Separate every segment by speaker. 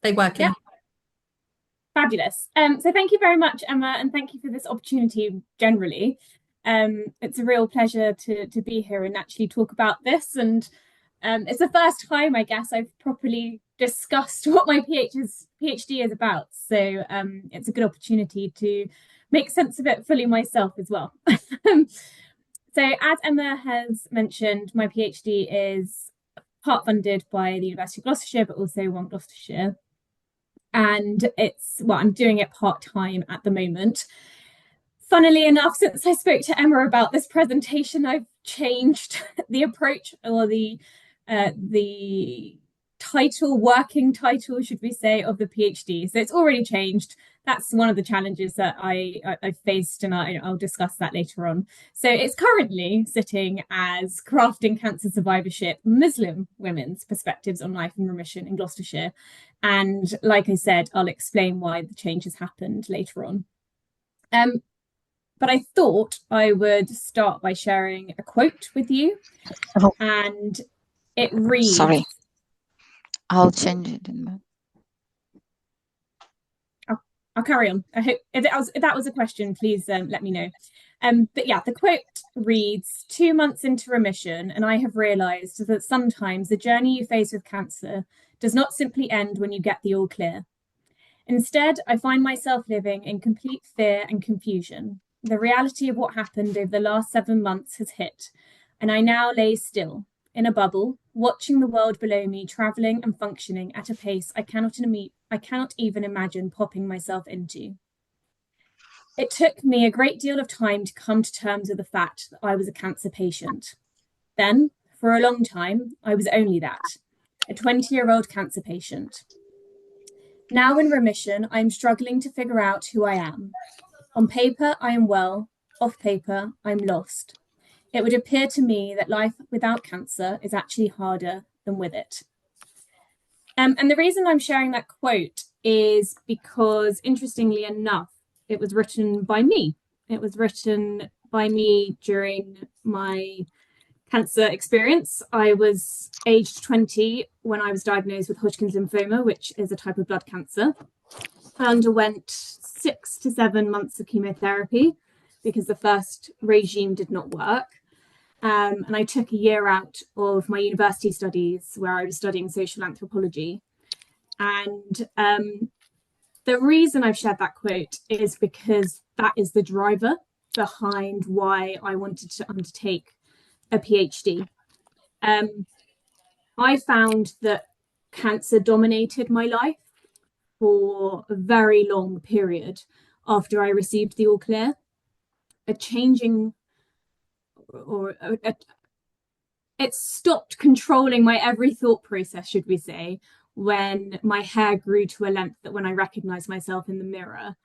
Speaker 1: they
Speaker 2: Yeah,
Speaker 1: working?
Speaker 2: fabulous. So thank you very much, Emma, and thank you for this opportunity generally. It's a real pleasure to be here and actually talk about this. And it's the first time, I guess, I've properly discussed what my PhD is about. So it's a good opportunity to make sense of it fully myself as well. So as Emma has mentioned, my PhD is part funded by the University of Gloucestershire, but also One Gloucestershire. And I'm doing it part time at the moment. Funnily enough, since I spoke to Emma about this presentation, I've changed the approach or the title, working title, should we say, of the PhD. So it's already changed. That's one of the challenges that I faced, and I'll discuss that later on. So it's currently sitting as Crafting Cancer Survivorship: Muslim Women's Perspectives on Life and Remission in Gloucestershire. And like I said, I'll explain why the change has happened later on. Um, but I thought I would start by sharing a quote with you,
Speaker 3: Oh,
Speaker 2: and it reads.
Speaker 3: sorry. I'll change it
Speaker 2: I'll carry on. I hope if that was a question, please let me know. But yeah, the quote reads: 2 months into remission, and I have realised that sometimes the journey you face with cancer does not simply end when you get the all clear. Instead, I find myself living in complete fear and confusion. The reality of what happened over the last 7 months has hit, and I now lay still, in a bubble, watching the world below me travelling and functioning at a pace I cannot even imagine popping myself into. It took me a great deal of time to come to terms with the fact that I was a cancer patient. Then, for a long time, I was only that, a 20-year-old cancer patient. Now in remission, I am struggling to figure out who I am. On paper, I am well. Off paper, I'm lost. It would appear to me that life without cancer is actually harder than with it. And the reason I'm sharing that quote is because, interestingly enough, it was written by me. It was written by me during my cancer experience. I was aged 20 when I was diagnosed with Hodgkin's lymphoma, which is a type of blood cancer. I underwent 6 to 7 months of chemotherapy because the first regime did not work. And I took a year out of my university studies where I was studying social anthropology. And the reason I've shared that quote is because that is the driver behind why I wanted to undertake a PhD. I found that cancer dominated my life for a very long period after I received the all clear. A changing or a, it stopped controlling my every thought process, should we say, when my hair grew to a length that when I recognized myself in the mirror,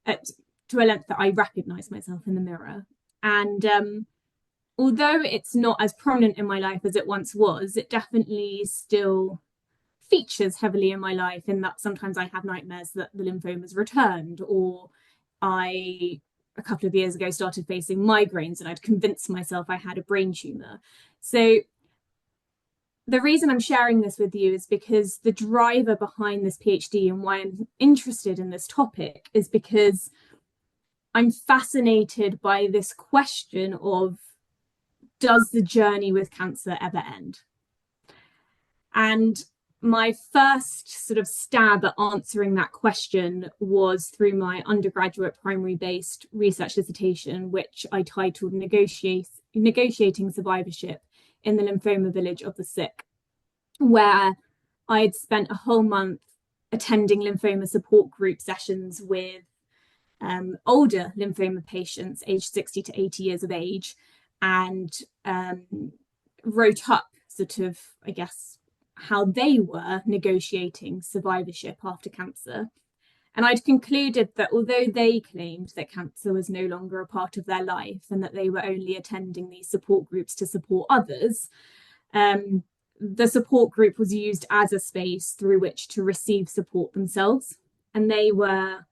Speaker 2: to a length that I recognized myself in the mirror. And although it's not as prominent in my life as it once was, it definitely still features heavily in my life, in that sometimes I have nightmares that the lymphoma's returned, or I a couple of years ago started facing migraines and I'd convinced myself I had a brain tumor. So the reason I'm sharing this with you is because the driver behind this PhD and why I'm interested in this topic is because I'm fascinated by this question of, does the journey with cancer ever end? And my first sort of stab at answering that question was through my undergraduate primary based research dissertation, which I titled Negotiating Survivorship in the Lymphoma Village of the Sick, where I'd spent a whole month attending lymphoma support group sessions with older lymphoma patients aged 60 to 80 years of age, and wrote up sort of, I guess, how they were negotiating survivorship after cancer. And I'd concluded that although they claimed that cancer was no longer a part of their life and that they were only attending these support groups to support others, the support group was used as a space through which to receive support themselves. And they were,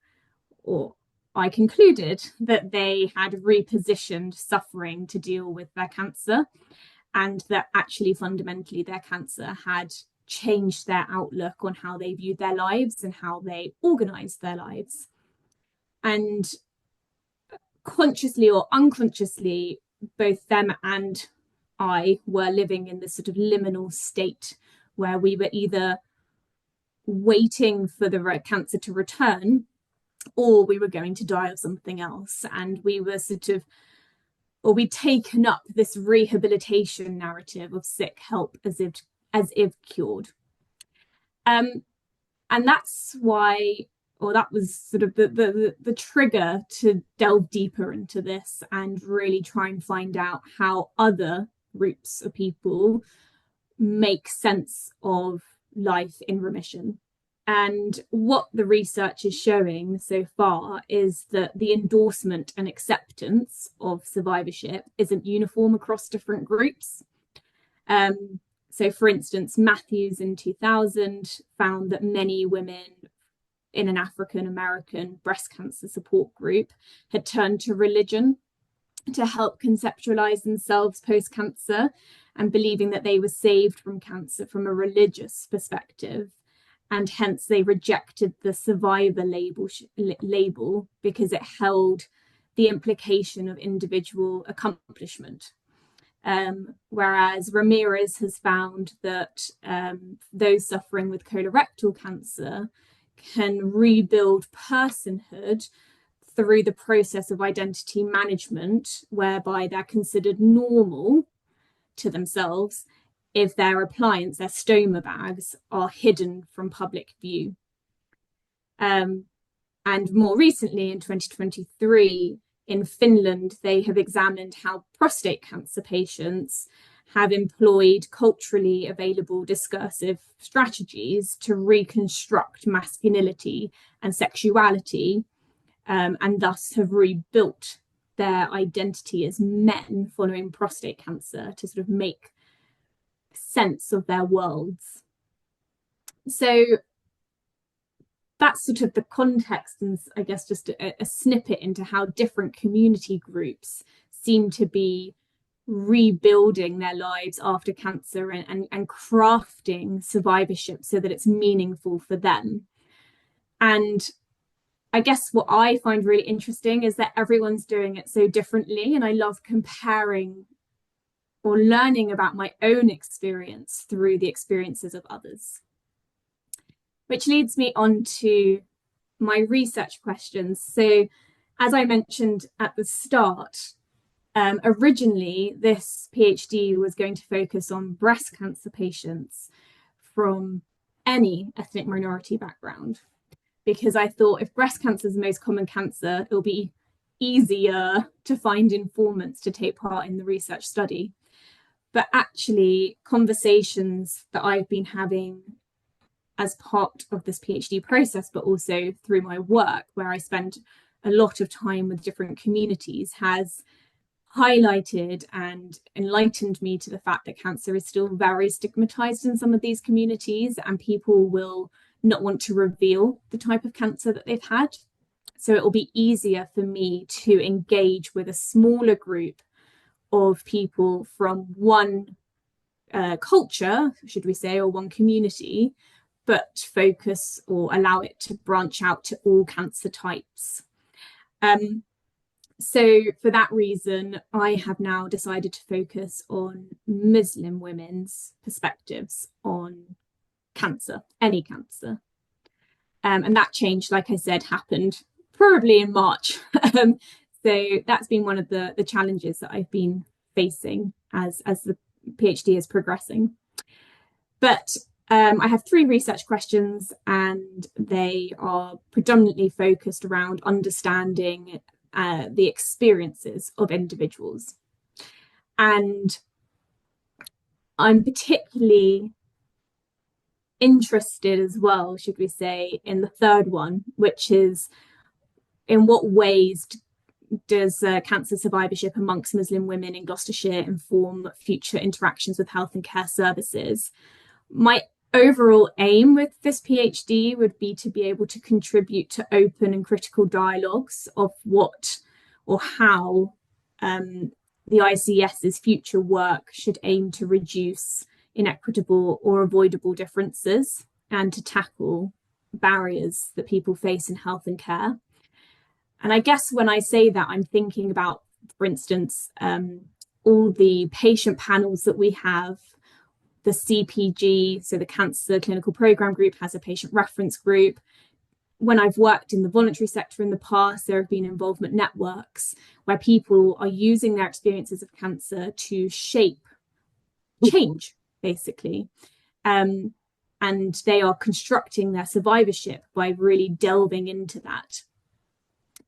Speaker 2: or I concluded that they had repositioned suffering to deal with their cancer, and that actually fundamentally their cancer had changed their outlook on how they viewed their lives and how they organized their lives. And consciously or unconsciously, both them and I were living in this sort of liminal state where we were either waiting for the cancer to return or we were going to die of something else. And we were we'd taken up this rehabilitation narrative of sick, help, as if cured. And that's why, or that was sort of the trigger to delve deeper into this and really try and find out how other groups of people make sense of life in remission. And what the research is showing so far is that the endorsement and acceptance of survivorship isn't uniform across different groups. So, for instance, Matthews in 2000 found that many women in an African American breast cancer support group had turned to religion to help conceptualize themselves post-cancer, and believing that they were saved from cancer from a religious perspective. And hence they rejected the survivor label because it held the implication of individual accomplishment. Whereas Ramirez has found that those suffering with colorectal cancer can rebuild personhood through the process of identity management, whereby they're considered normal to themselves if their appliance, their stoma bags, are hidden from public view. And more recently, in 2023, in Finland, they have examined how prostate cancer patients have employed culturally available discursive strategies to reconstruct masculinity and sexuality, and thus have rebuilt their identity as men following prostate cancer to sort of make sense of their worlds. So that's sort of the context, and I guess just a snippet into how different community groups seem to be rebuilding their lives after cancer and crafting survivorship so that it's meaningful for them. And I guess what I find really interesting is that everyone's doing it so differently, and I love comparing or learning about my own experience through the experiences of others. Which leads me on to my research questions. So, as I mentioned at the start, originally this PhD was going to focus on breast cancer patients from any ethnic minority background, because I thought if breast cancer is the most common cancer, it'll be easier to find informants to take part in the research study. But actually, conversations that I've been having as part of this PhD process, but also through my work, where I spend a lot of time with different communities, has highlighted and enlightened me to the fact that cancer is still very stigmatized in some of these communities, and people will not want to reveal the type of cancer that they've had. So it will be easier for me to engage with a smaller group of people from one culture, should we say, or one community, but focus or allow it to branch out to all cancer types. So for that reason, I have now decided to focus on Muslim women's perspectives on cancer, any cancer. And that change, like I said, happened probably in March. So that's been one of the challenges that I've been facing as the PhD is progressing. But I have 3 research questions, and they are predominantly focused around understanding the experiences of individuals. And I'm particularly interested as well, should we say, in the third one, which is in what ways does cancer survivorship amongst Muslim women in Gloucestershire inform future interactions with health and care services? My overall aim with this PhD would be to be able to contribute to open and critical dialogues of what or how the ICS's future work should aim to reduce inequitable or avoidable differences and to tackle barriers that people face in health and care. And I guess when I say that, I'm thinking about, for instance, all the patient panels that we have. The CPG, so the Cancer Clinical Programme Group, has a patient reference group. When I've worked in the voluntary sector in the past, there have been involvement networks where people are using their experiences of cancer to shape change, basically. And they are constructing their survivorship by really delving into that.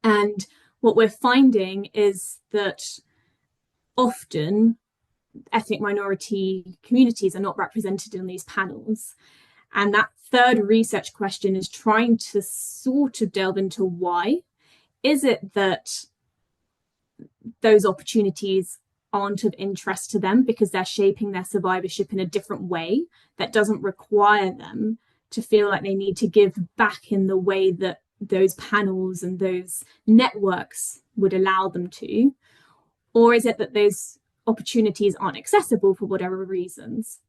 Speaker 2: And what we're finding is that often ethnic minority communities are not represented in these panels. And that third research question is trying to sort of delve into why. Is it that those opportunities aren't of interest to them because they're shaping their survivorship in a different way that doesn't require them to feel like they need to give back in the way that those panels and those networks would allow them to? Or is it that those opportunities aren't accessible for whatever reasons?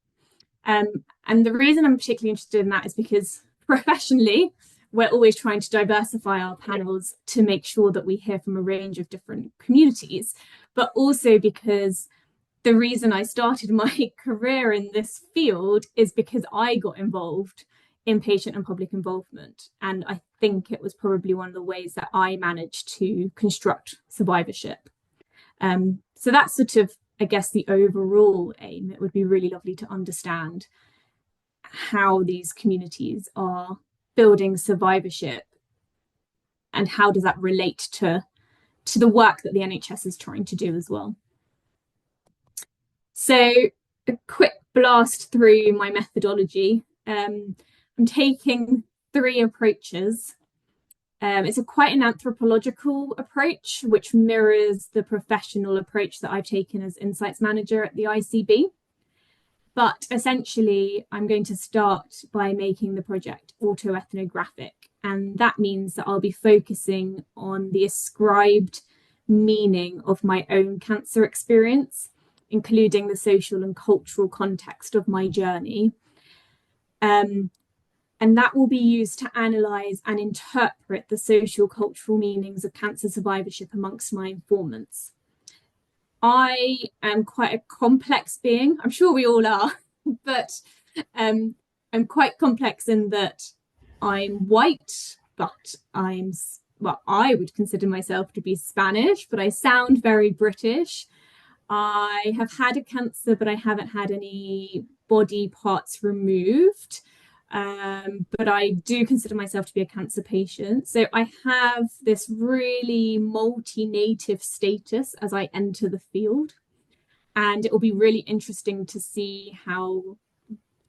Speaker 2: And the reason I'm particularly interested in that is because professionally, we're always trying to diversify our panels to make sure that we hear from a range of different communities, but also because the reason I started my career in this field is because I got involved in patient and public involvement. And I think it was probably one of the ways that I managed to construct survivorship. So that's sort of, I guess, the overall aim. It would be really lovely to understand how these communities are building survivorship and how does that relate to the work that the NHS is trying to do as well. So a quick blast through my methodology. I'm taking 3 approaches. It's quite an anthropological approach, which mirrors the professional approach that I've taken as insights manager at the ICB. But essentially, I'm going to start by making the project autoethnographic. And that means that I'll be focusing on the ascribed meaning of my own cancer experience, including the social and cultural context of my journey. And that will be used to analyse and interpret the social cultural meanings of cancer survivorship amongst my informants. I am quite a complex being. I'm sure we all are, but I'm quite complex in that I'm white, but I would consider myself to be Spanish, but I sound very British. I have had a cancer, but I haven't had any body parts removed. But I do consider myself to be a cancer patient. So I have this really multi-native status as I enter the field. And it will be really interesting to see how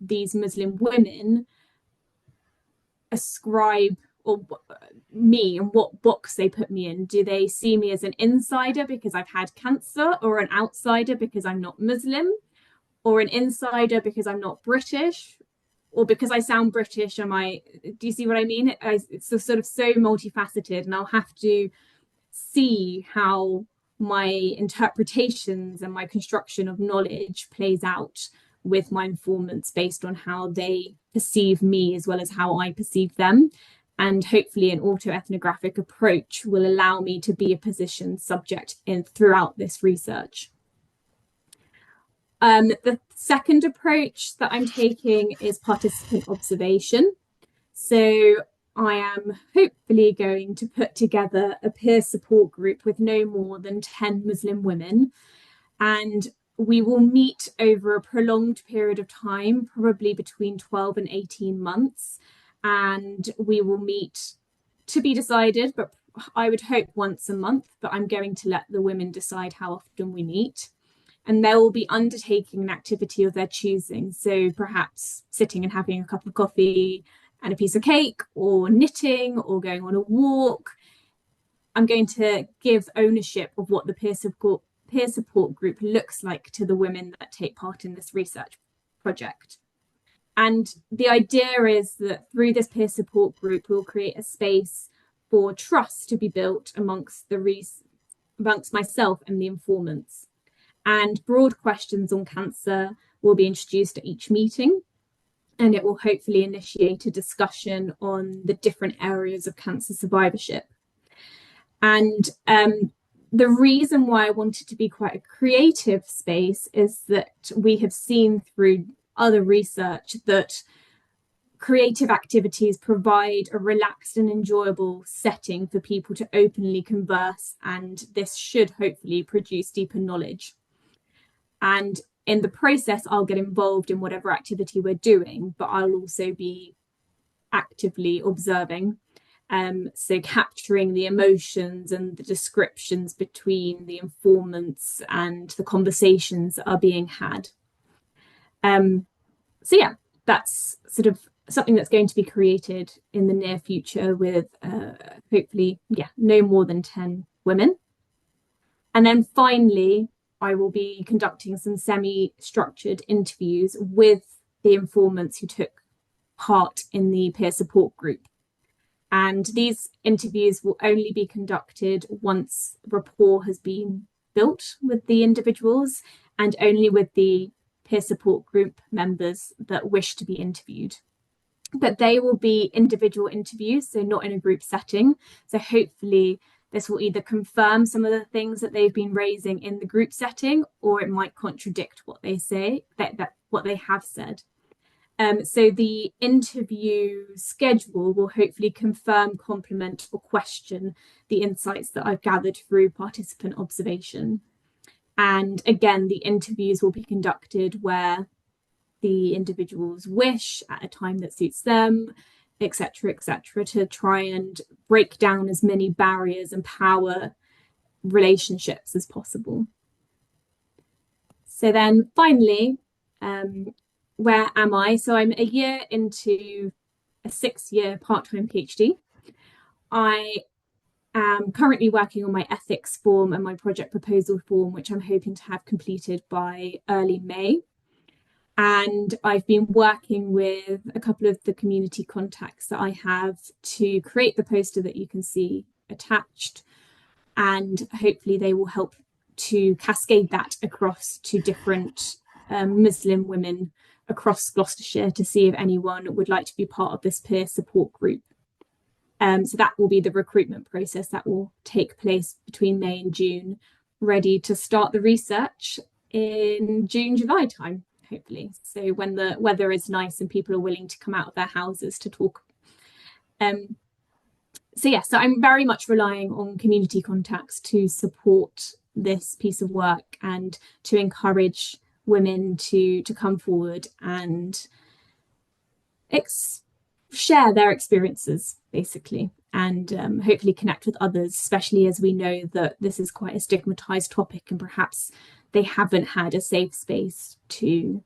Speaker 2: these Muslim women ascribe me and what box they put me in. Do they see me as an insider because I've had cancer, or an outsider because I'm not Muslim, or an insider because I'm not British, or because I sound British? Do you see what I mean? It's sort of so multifaceted, and I'll have to see how my interpretations and my construction of knowledge plays out with my informants based on how they perceive me as well as how I perceive them. And hopefully an autoethnographic approach will allow me to be a positioned subject throughout this research. The second approach that I'm taking is participant observation. So I am hopefully going to put together a peer support group with no more than 10 Muslim women, and we will meet over a prolonged period of time, probably between 12 and 18 months, and we will meet to be decided, but I would hope once a month, but I'm going to let the women decide how often we meet. And they will be undertaking an activity of their choosing. So perhaps sitting and having a cup of coffee and a piece of cake, or knitting, or going on a walk. I'm going to give ownership of what the peer support group looks like to the women that take part in this research project. And the idea is that through this peer support group, we'll create a space for trust to be built amongst myself and the informants. And broad questions on cancer will be introduced at each meeting, and it will hopefully initiate a discussion on the different areas of cancer survivorship. And the reason why I wanted to be quite a creative space is that we have seen through other research that creative activities provide a relaxed and enjoyable setting for people to openly converse, and this should hopefully produce deeper knowledge. And in the process, I'll get involved in whatever activity we're doing, but I'll also be actively observing. So capturing the emotions and the descriptions between the informants and the conversations that are being had. So yeah, that's sort of something that's going to be created in the near future with hopefully, no more than 10 women. And then finally, I will be conducting some semi-structured interviews with the informants who took part in the peer support group. And these interviews will only be conducted once rapport has been built with the individuals, and only with the peer support group members that wish to be interviewed. But they will be individual interviews, so not in a group setting. So hopefully this will either confirm some of the things that they've been raising in the group setting, or it might contradict what they say, what they have said. So the interview schedule will hopefully confirm, complement, or question the insights that I've gathered through participant observation. And again, the interviews will be conducted where the individuals wish, at a time that suits them, etc., to try and break down as many barriers and power relationships as possible. So then finally, where am I? So I'm a year into a 6-year part-time PhD. I am currently working on my ethics form and my project proposal form, which I'm hoping to have completed by early May. And I've been working with a couple of the community contacts that I have to create the poster that you can see attached. And hopefully they will help to cascade that across to different Muslim women across Gloucestershire to see if anyone would like to be part of this peer support group. So that will be the recruitment process that will take place between May and June, ready to start the research in June, July time, hopefully. So when the weather is nice and people are willing to come out of their houses to talk. So I'm very much relying on community contacts to support this piece of work and to encourage women to come forward and share their experiences, basically, and hopefully connect with others, especially as we know that this is quite a stigmatized topic and perhaps they haven't had a safe space to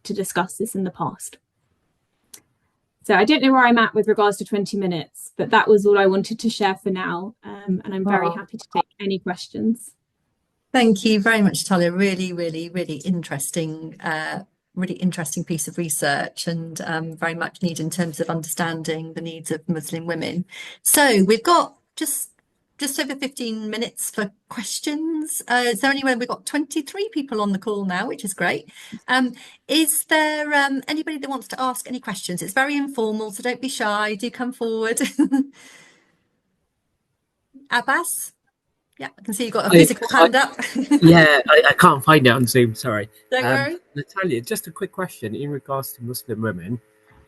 Speaker 2: discuss this in the past. So I don't know where I'm at with regards to 20 minutes, but that was all I wanted to share for now. And I'm very happy to take any questions.
Speaker 1: Thank you very much, Natalia. Really, really, really interesting piece of research, and very much needed in terms of understanding the needs of Muslim women. So we've got just over 15 minutes for questions. Is there anywhere? We've got 23 people on the call now, which is great. Is there anybody that wants to ask any questions? It's very informal, so don't be shy. Do come forward. Abbas? Yeah, I can see you've got a physical hand up.
Speaker 4: Yeah, I can't find it on Zoom, sorry.
Speaker 1: Don't worry.
Speaker 4: Natalia, just a quick question in regards to Muslim women.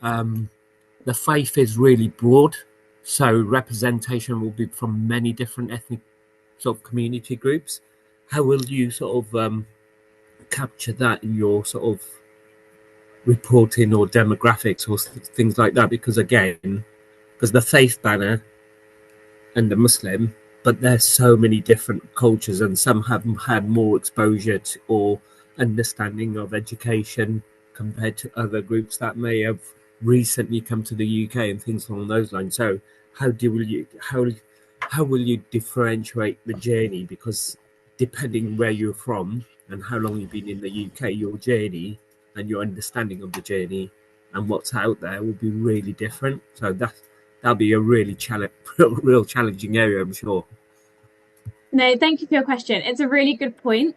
Speaker 4: The faith is really broad, so representation will be from many different ethnic sort of community groups. How will you sort of capture that in your sort of reporting or demographics or things like that? Because again, the faith banner and the Muslim, but there's so many different cultures, and some have had more exposure to or understanding of education compared to other groups that may have recently come to the UK and things along those lines. So how will you differentiate the journey? Because depending where you're from and how long you've been in the UK, your journey and your understanding of the journey and what's out there will be really different. So that'll be a really real challenging area, I'm sure.
Speaker 2: No, thank you for your question. It's a really good point.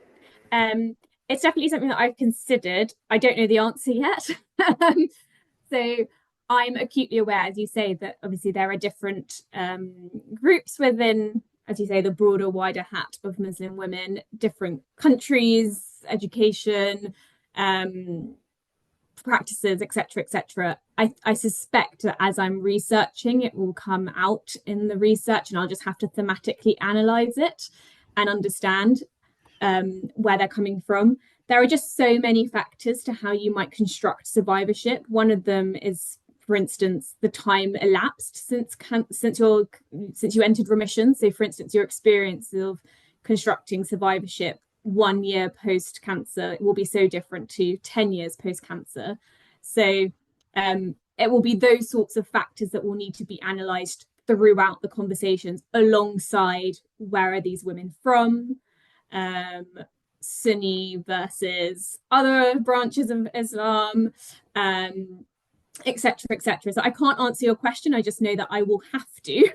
Speaker 2: it's definitely something that I've considered. I don't know the answer yet. So I'm acutely aware, as you say, that obviously there are different groups within, as you say, the broader, wider hat of Muslim women, different countries, education, practices, etc., etc. I suspect that as I'm researching, it will come out in the research, and I'll just have to thematically analyze it and understand where they're coming from. There are just so many factors to how you might construct survivorship. One of them is, for instance, the time elapsed since you entered remission. So, for instance, your experience of constructing survivorship 1 year post cancer will be so different to 10 years post cancer. So, it will be those sorts of factors that will need to be analysed throughout the conversations, alongside where are these women from, Sunni versus other branches of Islam, etc., etc. So I can't answer your question. I just know that I will have to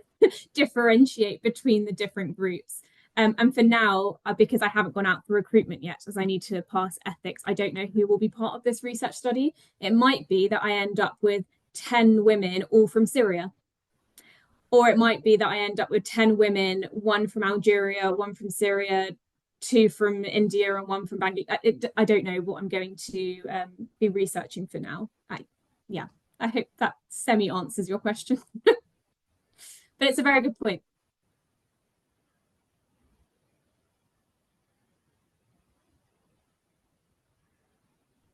Speaker 2: differentiate between the different groups. And for now, because I haven't gone out for recruitment yet, as I need to pass ethics, I don't know who will be part of this research study. It might be that I end up with 10 women, all from Syria. Or it might be that I end up with 10 women, one from Algeria, one from Syria, 2 from India, and 1 from Bangladesh. I don't know what I'm going to be researching for now. I hope that semi-answers your question. But it's a very good point.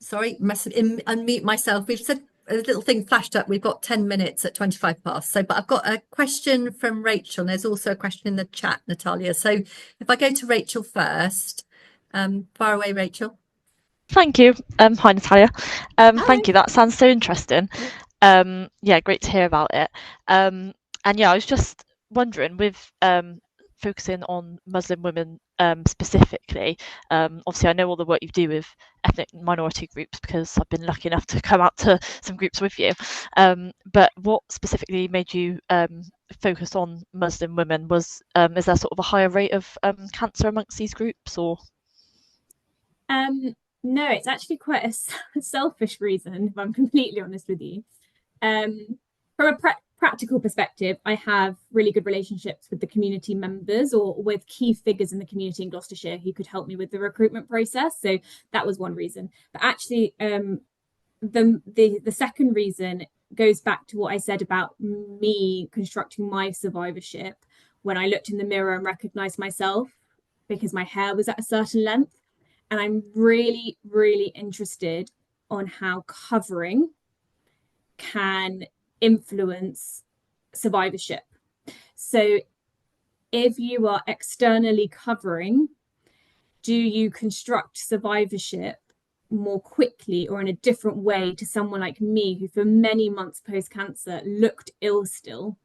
Speaker 1: Sorry, must unmute myself. We've said a little thing flashed up. We've got 10 minutes at 25 past. So, but I've got a question from Rachel. And there's also a question in the chat, Natalia. So if I go to Rachel first, fire away, Rachel.
Speaker 5: Thank you. Hi, Natalia.
Speaker 2: Hi.
Speaker 5: Thank you. That sounds so interesting. Yeah, great to hear about it. And yeah, I was just wondering, with focusing on Muslim women specifically, obviously I know all the work you do with ethnic minority groups because I've been lucky enough to come out to some groups with you. But what specifically made you focus on Muslim women? Is there sort of a higher rate of cancer amongst these groups, or?
Speaker 2: No, it's actually quite a selfish reason, if I'm completely honest with you. From a practical perspective, I have really good relationships with the community members or with key figures in the community in Gloucestershire who could help me with the recruitment process. So that was one reason. But actually, the second reason goes back to what I said about me constructing my survivorship when I looked in the mirror and recognized myself because my hair was at a certain length. And I'm really, really interested on how covering can influence survivorship. So if you are externally covering, do you construct survivorship more quickly or in a different way to someone like me, who for many months post-cancer looked ill still,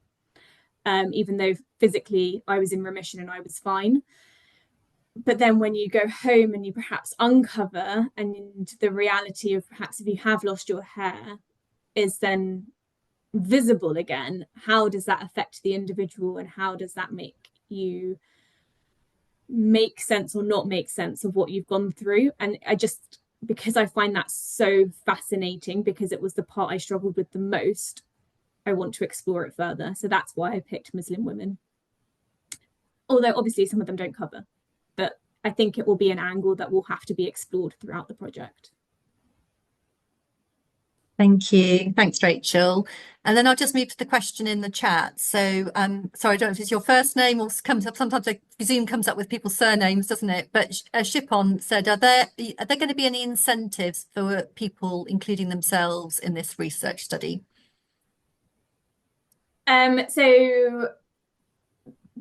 Speaker 2: even though physically I was in remission and I was fine? But then when you go home and you perhaps uncover, and the reality of perhaps if you have lost your hair is then visible again, how does that affect the individual, and how does that make you make sense or not make sense of what you've gone through? And because I find that so fascinating, because it was the part I struggled with the most, I want to explore it further. So that's why I picked Muslim women. Although obviously some of them don't cover. But I think it will be an angle that will have to be explored throughout the project.
Speaker 1: Thank you. Thanks, Rachel. And then I'll just move to the question in the chat. So, sorry, I don't know if it's your first name or comes up. Sometimes I presume comes up with people's surnames, doesn't it? But Shipon said, are there going to be any incentives for people including themselves in this research study?
Speaker 2: So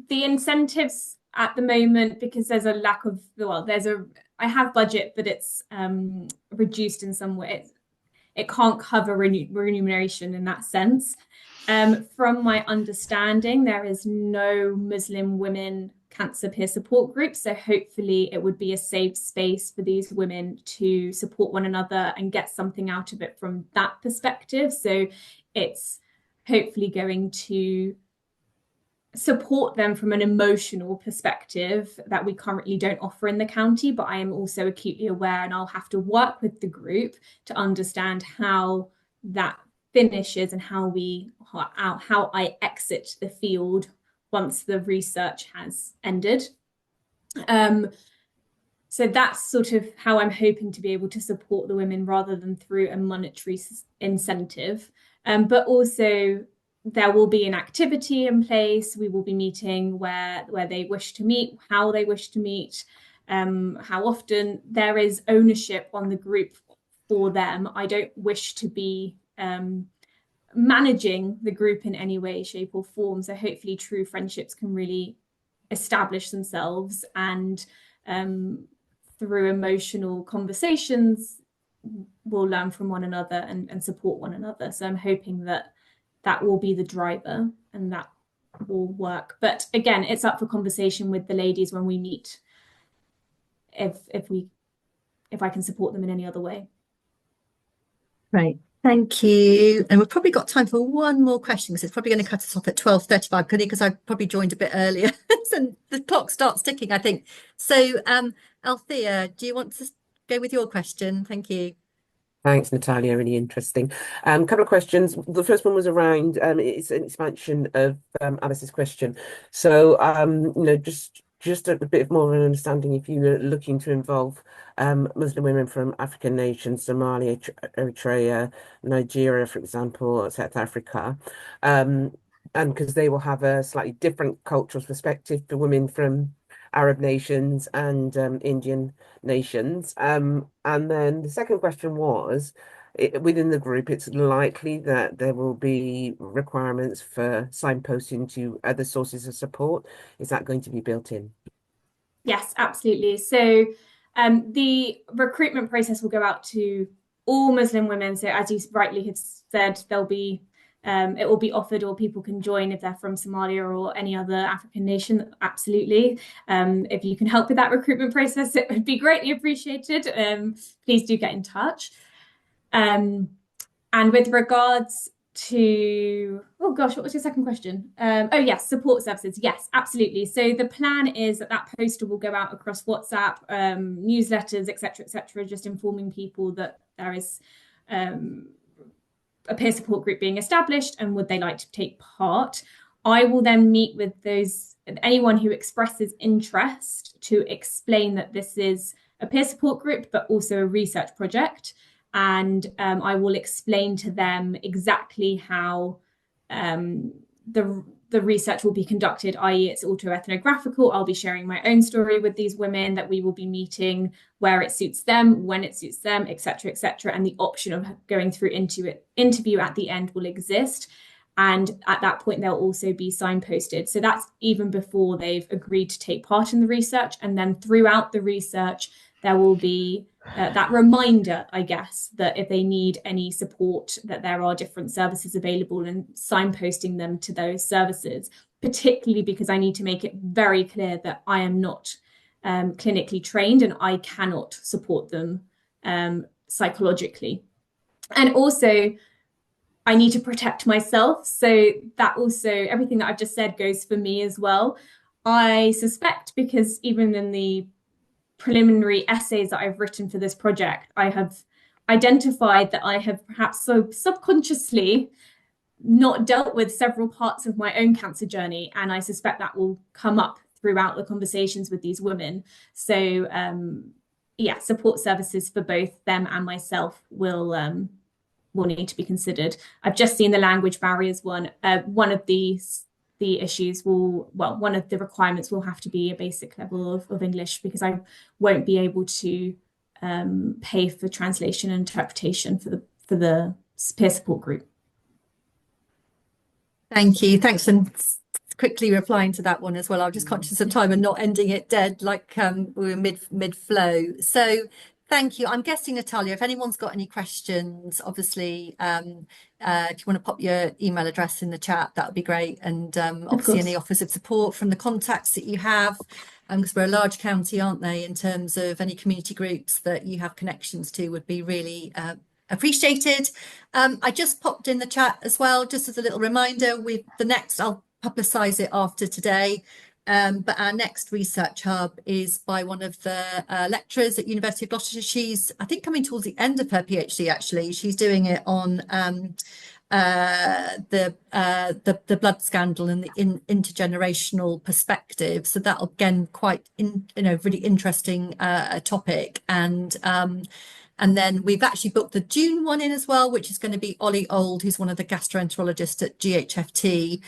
Speaker 2: the incentives at the moment, because there's a lack of, I have budget, but it's reduced in some way. It can't cover remuneration in that sense. From my understanding, there is no Muslim women cancer peer support group. So hopefully it would be a safe space for these women to support one another and get something out of it from that perspective. So it's hopefully going to support them from an emotional perspective that we currently don't offer in the county, but I am also acutely aware, and I'll have to work with the group to understand how that finishes and how I exit the field once the research has ended. So that's sort of how I'm hoping to be able to support the women rather than through a monetary incentive. But also there will be an activity in place. We will be meeting where they wish to meet, how they wish to meet, how often. There is ownership on the group for them. I don't wish to be managing the group in any way, shape or form. So hopefully true friendships can really establish themselves, and through emotional conversations we'll learn from one another and support one another. So I'm hoping that that will be the driver and that will work. But again, it's up for conversation with the ladies when we meet, if I can support them in any other way.
Speaker 1: Great. Thank you. And we've probably got time for one more question, because it's probably going to cut us off at 12:35, because I probably joined a bit earlier. So the clock starts ticking, I think. So Althea, do you want to go with your question? Thank you.
Speaker 6: Thanks, Natalia. Really interesting. Couple of questions. The first one was around it's an expansion of Alice's question. So just a bit more of an understanding, if you were looking to involve Muslim women from African nations, Somalia, Eritrea, Nigeria, for example, South Africa, and because they will have a slightly different cultural perspective to women from Arab nations and Indian nations. And then the second question was, within the group, it's likely that there will be requirements for signposting to other sources of support. Is that going to be built in?
Speaker 2: Yes, absolutely. So the recruitment process will go out to all Muslim women. So as you rightly have said, there'll be it will be offered, or people can join if they're from Somalia or any other African nation. Absolutely. If you can help with that recruitment process, it would be greatly appreciated. Please do get in touch. And with regards to, oh gosh, what was your second question? Oh yes, support services. Yes, absolutely. So the plan is that poster will go out across WhatsApp, newsletters, etc., just informing people that there is a peer support group being established and would they like to take part. I will then meet with anyone who expresses interest to explain that this is a peer support group, but also a research project. And I will explain to them exactly how the research will be conducted, i.e. it's autoethnographical. I'll be sharing my own story with these women that we will be meeting where it suits them, when it suits them, etc., and the option of going through interview at the end will exist. And at that point, they'll also be signposted. So that's even before they've agreed to take part in the research. And then throughout the research, there will be that reminder, I guess, that if they need any support, that there are different services available, and signposting them to those services, particularly because I need to make it very clear that I am not clinically trained and I cannot support them psychologically. And also, I need to protect myself. So that also, everything that I've just said goes for me as well. I suspect, because even in the preliminary essays that I've written for this project, I have identified that I have perhaps so subconsciously not dealt with several parts of my own cancer journey. And I suspect that will come up throughout the conversations with these women. So yeah, support services for both them and myself will need to be considered. I've just seen the language barriers one. One of the issues one of the requirements will have to be a basic level of English, because I won't be able to pay for translation and interpretation for the peer support group.
Speaker 1: Thank you. Thanks for quickly replying to that one as well. I'm just conscious of time and not ending it dead like we were mid flow. So thank you. I'm guessing, Natalia, if anyone's got any questions, obviously, if you want to pop your email address in the chat, that would be great. And obviously any offers of support from the contacts that you have, because we're a large county, aren't they, in terms of any community groups that you have connections to, would be really appreciated. I just popped in the chat as well, just as a little reminder, with the next, I'll publicise it after today. But our next research hub is by one of the lecturers at University of Gloucestershire. She's, I think, coming towards the end of her PhD, actually. She's doing it on the blood scandal and the intergenerational perspective. So that'll, again, quite really interesting topic. And then we've actually booked the June one in as well, which is going to be Ollie Old, who's one of the gastroenterologists at GHFT.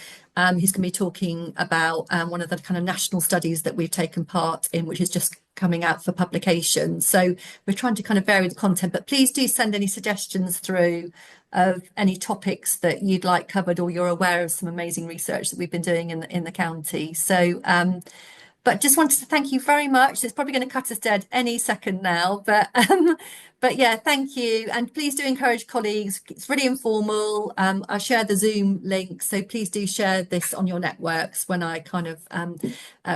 Speaker 1: He's going to be talking about one of the kind of national studies that we've taken part in, which is just coming out for publication. So we're trying to kind of vary the content, but please do send any suggestions through of any topics that you'd like covered, or you're aware of some amazing research that we've been doing in the county. So but just wanted to thank you very much. It's probably going to cut us dead any second now, but yeah, thank you. And please do encourage colleagues. It's really informal. I'll share the Zoom link, so please do share this on your networks when I kind of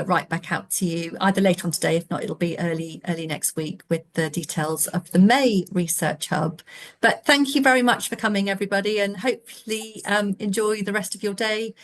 Speaker 1: write back out to you, either later on today. If not, it'll be early next week with the details of the May Research Hub. But thank you very much for coming, everybody, and hopefully enjoy the rest of your day.